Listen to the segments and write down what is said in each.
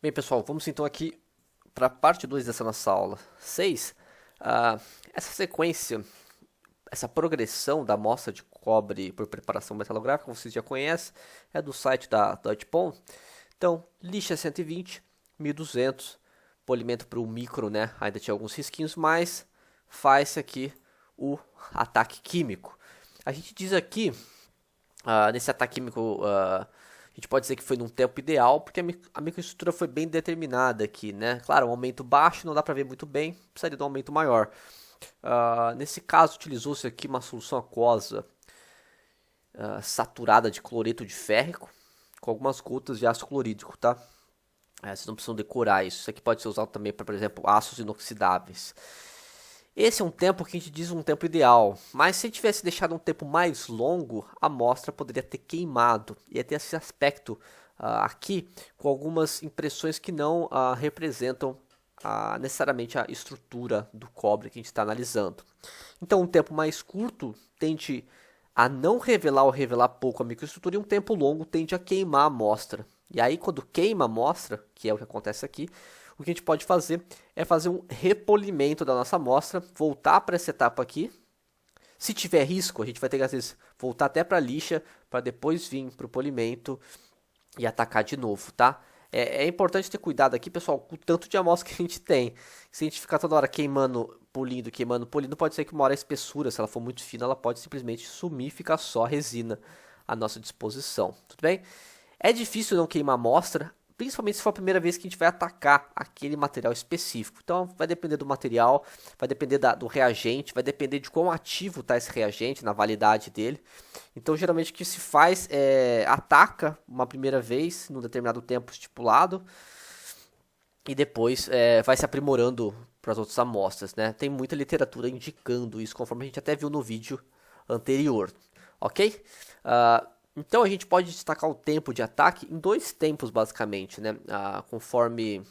Bem, pessoal, vamos então aqui para a parte 2 dessa nossa aula 6. Essa sequência, essa progressão da amostra de cobre por preparação metalográfica, vocês já conhecem, é do site da Deutsche Pond. Então, lixa 120, 1200, polimento para o micro, né? Ainda tinha alguns risquinhos, mas faz aqui o ataque químico. A gente diz aqui, nesse ataque químico, a gente pode dizer que foi num tempo ideal, porque a microestrutura foi bem determinada aqui, né? Claro, um aumento baixo não dá para ver muito bem, precisaria de um aumento maior. Nesse caso, utilizou-se aqui uma solução aquosa saturada de cloreto de férrico, com algumas gotas de ácido clorídrico, tá? Vocês não precisam decorar isso. Isso aqui pode ser usado também para, por exemplo, aços inoxidáveis. Esse é um tempo que a gente diz um tempo ideal, mas se tivesse deixado um tempo mais longo, a amostra poderia ter queimado. Ia ter esse aspecto aqui com algumas impressões que não representam necessariamente a estrutura do cobre que a gente está analisando. Então, um tempo mais curto tende a não revelar ou revelar pouco a microestrutura e um tempo longo tende a queimar a amostra. E aí, quando queima a amostra, que é o que acontece aqui, o que a gente pode fazer é fazer um repolimento da nossa amostra, voltar para essa etapa aqui. Se tiver risco, a gente vai ter que às vezes voltar até para a lixa, para depois vir para o polimento e atacar de novo, tá? É importante ter cuidado aqui, pessoal, com o tanto de amostra que a gente tem. Se a gente ficar toda hora queimando, polindo, pode ser que uma hora a espessura, se ela for muito fina, ela pode simplesmente sumir e ficar só a resina à nossa disposição, tudo bem? É difícil não queimar amostra, principalmente se for a primeira vez que a gente vai atacar aquele material específico. Então vai depender do material, vai depender do reagente, vai depender de quão ativo está esse reagente, na validade dele. Então geralmente o que se faz é ataca uma primeira vez num determinado tempo estipulado e depois vai se aprimorando para as outras amostras, né? Tem muita literatura indicando isso, conforme a gente até viu no vídeo anterior, ok? Então a gente pode destacar o tempo de ataque em dois tempos, basicamente, né? Conforme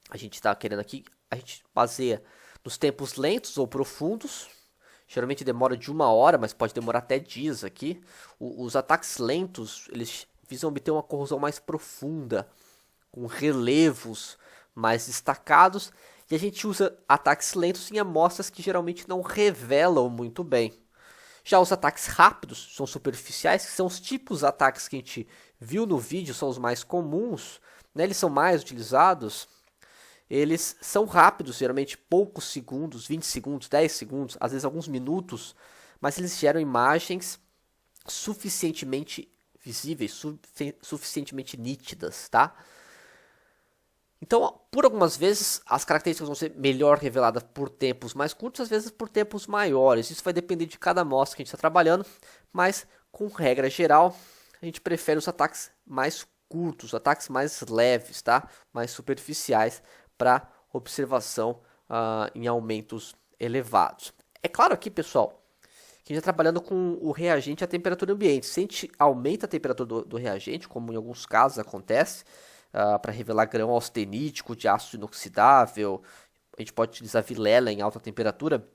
a gente está querendo aqui, a gente baseia nos tempos lentos ou profundos. Geralmente demora de 1 hora, mas pode demorar até dias aqui. Os ataques lentos, eles visam obter uma corrosão mais profunda, com relevos mais destacados. E a gente usa ataques lentos em amostras que geralmente não revelam muito bem. Já os ataques rápidos são superficiais, que são os tipos de ataques que a gente viu no vídeo, são os mais comuns, né? Eles são mais utilizados. Eles são rápidos, geralmente poucos segundos, 20 segundos, 10 segundos, às vezes alguns minutos, mas eles geram imagens suficientemente visíveis, suficientemente nítidas, tá? Então, por algumas vezes, as características vão ser melhor reveladas por tempos mais curtos, às vezes por tempos maiores. Isso vai depender de cada amostra que a gente está trabalhando, mas, com regra geral, a gente prefere os ataques mais curtos, ataques mais leves, tá? Mais superficiais, para observação em aumentos elevados. É claro aqui, pessoal, que a gente está trabalhando com o reagente à temperatura ambiente. Se a gente aumenta a temperatura do reagente, como em alguns casos acontece, para revelar grão austenítico de ácido inoxidável, a gente pode utilizar vilela em alta temperatura,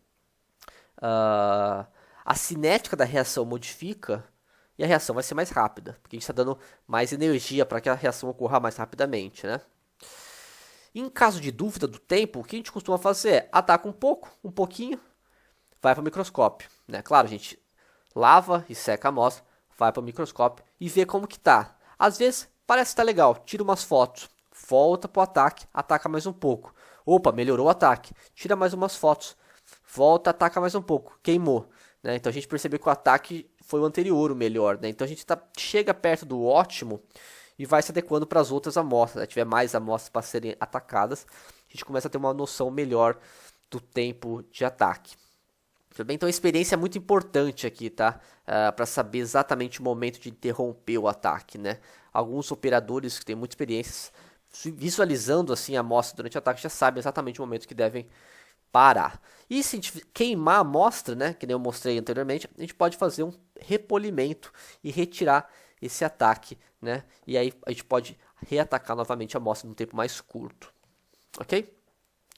a cinética da reação modifica e a reação vai ser mais rápida, porque a gente está dando mais energia para que a reação ocorra mais rapidamente, né? Em caso de dúvida do tempo, o que a gente costuma fazer é ataca um pouco, um pouquinho, vai para o microscópio, né? Claro, a gente lava e seca a amostra, vai para o microscópio e vê como que tá. Às vezes parece estar legal, tira umas fotos, volta para o ataque, ataca mais um pouco. Opa, melhorou o ataque, tira mais umas fotos, volta, ataca mais um pouco, queimou, né? Então a gente percebeu que o ataque foi o anterior, o melhor, né? Então a gente chega perto do ótimo e vai se adequando para as outras amostras, né? Se tiver mais amostras para serem atacadas, a gente começa a ter uma noção melhor do tempo de ataque. Tudo bem? Então a experiência é muito importante aqui, tá? Para saber exatamente o momento de interromper o ataque, né? Alguns operadores que têm muita experiência visualizando assim a amostra durante o ataque já sabem exatamente o momento que devem parar. E se a gente queimar a amostra, né, que nem eu mostrei anteriormente, a gente pode fazer um repolimento e retirar esse ataque, né? E aí a gente pode reatacar novamente a amostra num tempo mais curto, ok?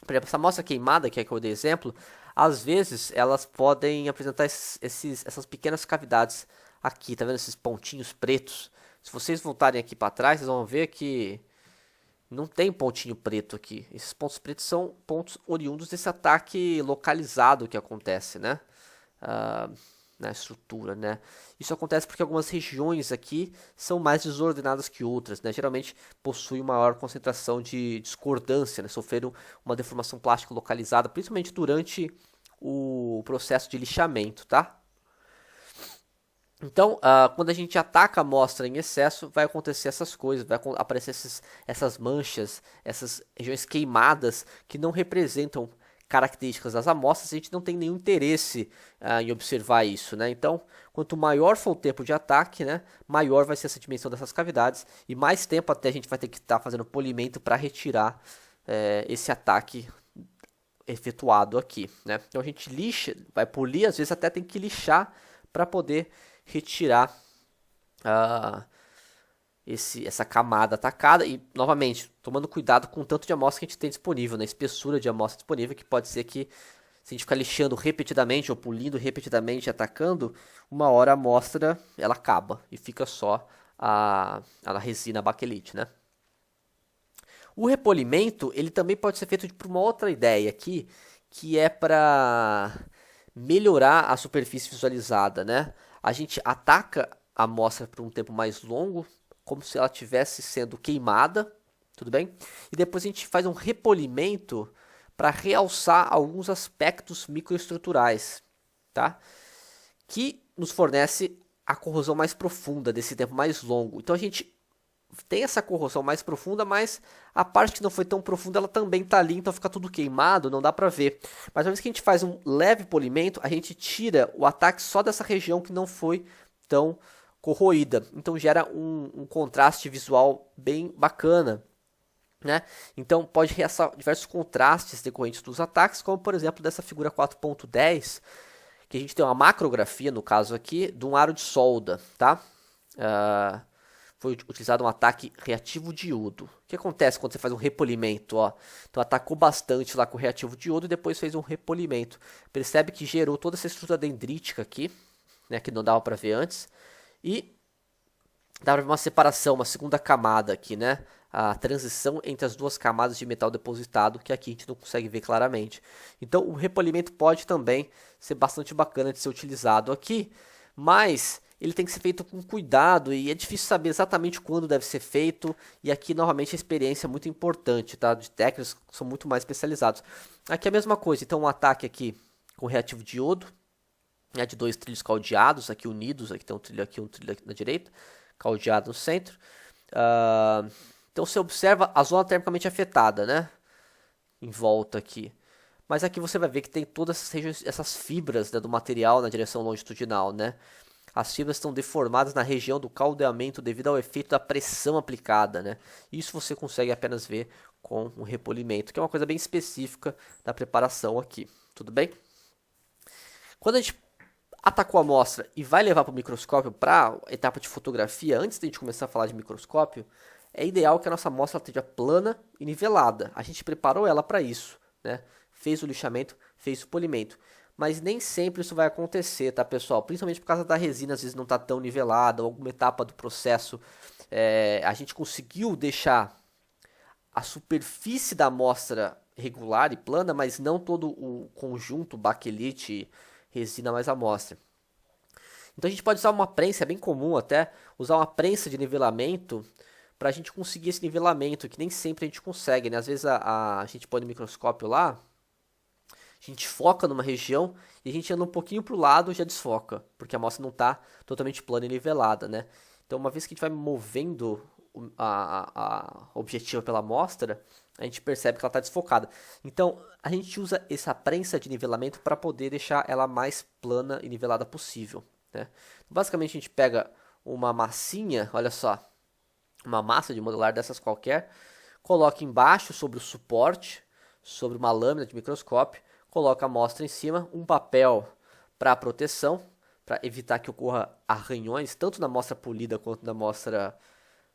Por exemplo, essa amostra queimada, que é que eu dei exemplo, às vezes elas podem apresentar essas pequenas cavidades aqui, tá vendo esses pontinhos pretos? Se vocês voltarem aqui para trás, vocês vão ver que Não tem pontinho preto aqui. Esses pontos pretos são pontos oriundos desse ataque localizado que acontece, né? Ah, na estrutura, né? Isso acontece porque algumas regiões aqui são mais desordenadas que outras, né? Geralmente possuem maior concentração de discordância, né? Sofreram uma deformação plástica localizada, principalmente durante o processo de lixamento, tá? Então, quando a gente ataca a amostra em excesso, vai acontecer essas coisas, vai aparecer essas manchas, essas regiões queimadas que não representam características das amostras, a gente não tem nenhum interesse em observar isso, né? Então, quanto maior for o tempo de ataque, né, maior vai ser essa dimensão dessas cavidades e mais tempo até a gente vai ter que estar fazendo polimento para retirar esse ataque efetuado aqui, né? Então a gente lixa, vai polir, às vezes até tem que lixar para poder retirar essa camada atacada e, novamente, tomando cuidado com o tanto de amostra que a gente tem disponível, né? Espessura de amostra disponível, que pode ser que se a gente ficar lixando repetidamente ou polindo repetidamente, atacando, uma hora a amostra ela acaba e fica só a resina baquelite, né? O repolimento, ele também pode ser feito por uma outra ideia aqui, que é para melhorar a superfície visualizada, né? A gente ataca a amostra por um tempo mais longo, como se ela estivesse sendo queimada, tudo bem? E depois a gente faz um repolimento para realçar alguns aspectos microestruturais, tá? Que nos fornece a corrosão mais profunda desse tempo mais longo. Então a gente tem essa corrosão mais profunda, mas a parte que não foi tão profunda ela também está ali, então fica tudo queimado, não dá para ver. Mas uma vez que a gente faz um leve polimento, a gente tira o ataque só dessa região que não foi tão corroída, então gera um contraste visual bem bacana, né? Então pode realçar diversos contrastes decorrentes dos ataques, como por exemplo dessa figura 4.10, que a gente tem uma macrografia, no caso aqui, de um aro de solda, tá? Foi utilizado um ataque reativo de iodo. O que acontece quando você faz um repolimento? Ó? Então atacou bastante lá com o reativo de iodo e depois fez um repolimento. Percebe que gerou toda essa estrutura dendrítica aqui, né, que não dava para ver antes. E dá para ver uma separação, uma segunda camada aqui, né? A transição entre as duas camadas de metal depositado, que aqui a gente não consegue ver claramente. Então o repolimento pode também ser bastante bacana de ser utilizado aqui, mas ele tem que ser feito com cuidado e é difícil saber exatamente quando deve ser feito. E aqui novamente a experiência é muito importante, tá? De técnicos que são muito mais especializados. Aqui é a mesma coisa, então um ataque aqui com reativo de iodo, né, de dois trilhos caldeados, aqui unidos, aqui tem um trilho aqui na direita, caldeado no centro. Então você observa a zona termicamente afetada, né? Em volta aqui. Mas aqui você vai ver que tem todas essas fibras, né, do material na direção longitudinal, né? As fibras estão deformadas na região do caldeamento devido ao efeito da pressão aplicada, né? Isso você consegue apenas ver com o repolimento, que é uma coisa bem específica da preparação aqui, tudo bem? Quando a gente atacou a amostra e vai levar para o microscópio para a etapa de fotografia, antes de a gente começar a falar de microscópio, é ideal que a nossa amostra esteja plana e nivelada. A gente preparou ela para isso, né? Fez o lixamento, fez o polimento. Mas nem sempre isso vai acontecer, tá, pessoal? Principalmente por causa da resina, às vezes não está tão nivelada, ou alguma etapa do processo. A gente conseguiu deixar a superfície da amostra regular e plana, mas não todo o conjunto baquelite, resina mais amostra. Então a gente pode usar uma prensa, é bem comum até, usar uma prensa de nivelamento para a gente conseguir esse nivelamento, que nem sempre a gente consegue, né? Às vezes a gente põe no microscópio lá, a gente foca numa região e a gente anda um pouquinho para o lado e já desfoca, porque a amostra não está totalmente plana e nivelada, né? Então uma vez que a gente vai movendo a objetiva pela amostra, a gente percebe que ela está desfocada. Então a gente usa essa prensa de nivelamento para poder deixar ela mais plana e nivelada possível, né? Basicamente a gente pega uma massinha, olha só, uma massa de modelar dessas qualquer, coloca embaixo sobre o suporte, sobre uma lâmina de microscópio, coloca a amostra em cima, um papel para proteção, para evitar que ocorra arranhões, tanto na amostra polida quanto na amostra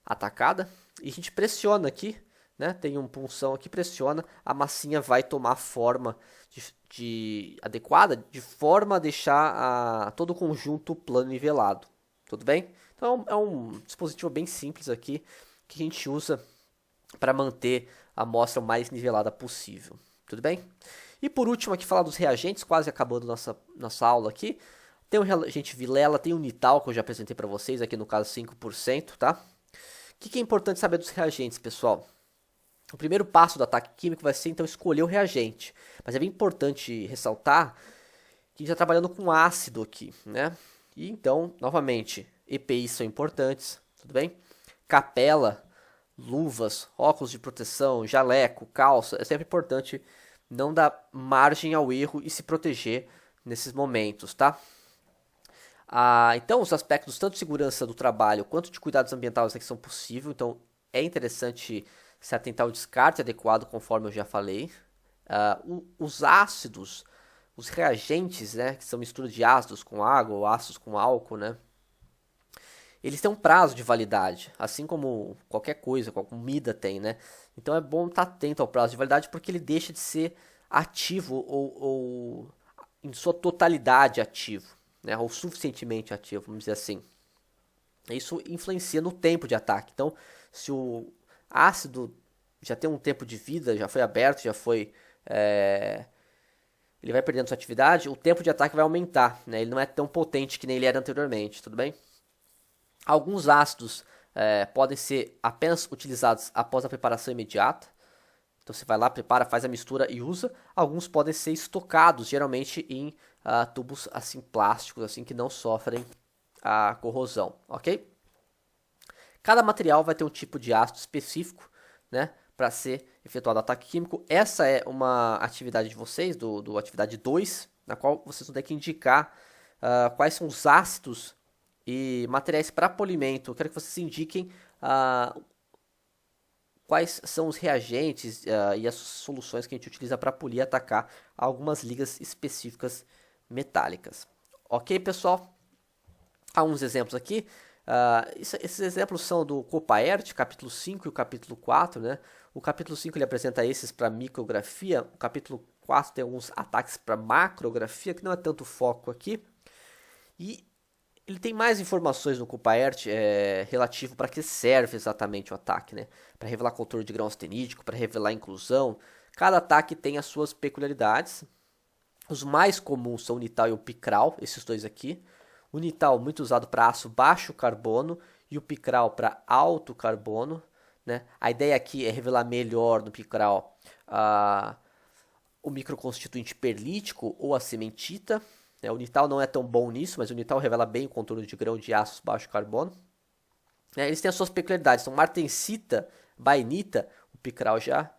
atacada. E a gente pressiona aqui, né? Tem um punção aqui, pressiona, a massinha vai tomar forma adequada, de forma a deixar todo o conjunto plano e nivelado. Tudo bem? Então é um dispositivo bem simples aqui, que a gente usa para manter a amostra o mais nivelada possível. Tudo bem? E por último aqui falar dos reagentes, quase acabando nossa aula aqui. Tem o reagente Vilela, tem o Nital, que eu já apresentei para vocês, aqui no caso 5%, tá? O que é importante saber dos reagentes, pessoal? O primeiro passo do ataque químico vai ser, então, escolher o reagente. Mas é bem importante ressaltar que a gente está trabalhando com ácido aqui, né? E então, novamente, EPIs são importantes, tudo bem? Capela, luvas, óculos de proteção, jaleco, calça, é sempre importante não dar margem ao erro e se proteger nesses momentos, tá? Então, os aspectos tanto de segurança do trabalho quanto de cuidados ambientais aqui são possíveis, então é interessante se atentar ao descarte adequado, conforme eu já falei. Os ácidos, os reagentes, né, que são mistura de ácidos com água ou ácidos com álcool, né, eles têm um prazo de validade, assim como qualquer coisa, qualquer comida tem, né? Então é bom estar atento ao prazo de validade porque ele deixa de ser ativo ou em sua totalidade ativo, né? Ou suficientemente ativo, vamos dizer assim. Isso influencia no tempo de ataque. Então, se o ácido já tem um tempo de vida, já foi aberto, ele vai perdendo sua atividade, o tempo de ataque vai aumentar, né? Ele não é tão potente que nem ele era anteriormente, tudo bem? Alguns ácidos podem ser apenas utilizados após a preparação imediata. Então você vai lá, prepara, faz a mistura e usa. Alguns podem ser estocados, geralmente em tubos assim plásticos, assim que não sofrem a corrosão, ok? Cada material vai ter um tipo de ácido específico, né, para ser efetuado ataque químico. Essa é uma atividade de vocês, do atividade 2, na qual vocês vão ter que indicar quais são os ácidos e materiais para polimento. Eu quero que vocês indiquem quais são os reagentes e as soluções que a gente utiliza para polir e atacar algumas ligas específicas metálicas. Ok, pessoal? Há uns exemplos aqui. Esses exemplos são do Copaert, capítulo 5 e o capítulo 4. Né? O capítulo 5 ele apresenta esses para micrografia. O capítulo 4 tem alguns ataques para macrografia, que não é tanto foco aqui. E ele tem mais informações no Copaert relativo para que serve exatamente o ataque, né? Para revelar controle de grão astenítico, para revelar inclusão. Cada ataque tem as suas peculiaridades. Os mais comuns são o Nital e o Picral, esses dois aqui. O Nital muito usado para aço baixo carbono e o Picral para alto carbono, né? A ideia aqui é revelar melhor no Picral o microconstituinte perlítico ou a cementita. O Nital não é tão bom nisso, mas o Nital revela bem o contorno de grão de aços baixo carbono. Eles têm as suas peculiaridades. Então, martensita, bainita, o Picral já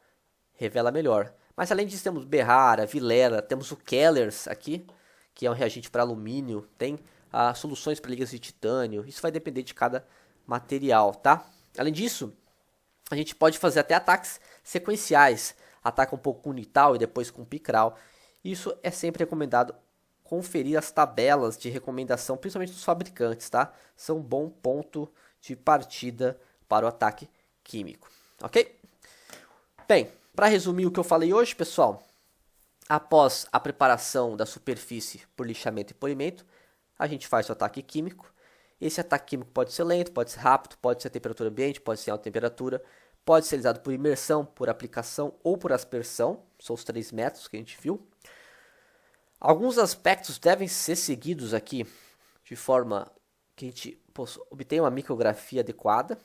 revela melhor. Mas além disso, temos Berrara, Vilela, temos o Kellers aqui, que é um reagente para alumínio. Tem soluções para ligas de titânio. Isso vai depender de cada material, tá? Além disso, a gente pode fazer até ataques sequenciais. Ataca um pouco com o Nital e depois com o Picral. Isso é sempre recomendado conferir as tabelas de recomendação, principalmente dos fabricantes, tá? São um bom ponto de partida para o ataque químico, ok? Bem, para resumir o que eu falei hoje, pessoal, após a preparação da superfície por lixamento e polimento, a gente faz o ataque químico. Esse ataque químico pode ser lento, pode ser rápido, pode ser a temperatura ambiente, pode ser alta temperatura, pode ser realizado por imersão, por aplicação ou por aspersão, são os 3 métodos que a gente viu. Alguns aspectos devem ser seguidos aqui de forma que a gente obtenha uma micrografia adequada.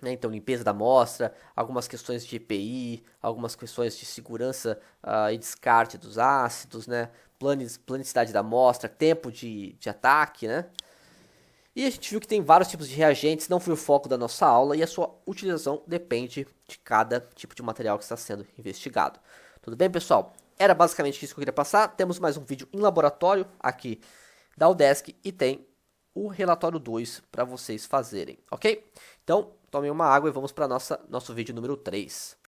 Né? Então, limpeza da amostra, algumas questões de EPI, algumas questões de segurança e descarte dos ácidos, né? Planicidade da amostra, tempo de ataque. Né? E a gente viu que tem vários tipos de reagentes, não foi o foco da nossa aula, e a sua utilização depende de cada tipo de material que está sendo investigado. Tudo bem, pessoal? Era basicamente isso que eu queria passar. Temos mais um vídeo em laboratório aqui da UDESC e tem o relatório 2 para vocês fazerem, ok? Então, tomem uma água e vamos para nosso vídeo número 3.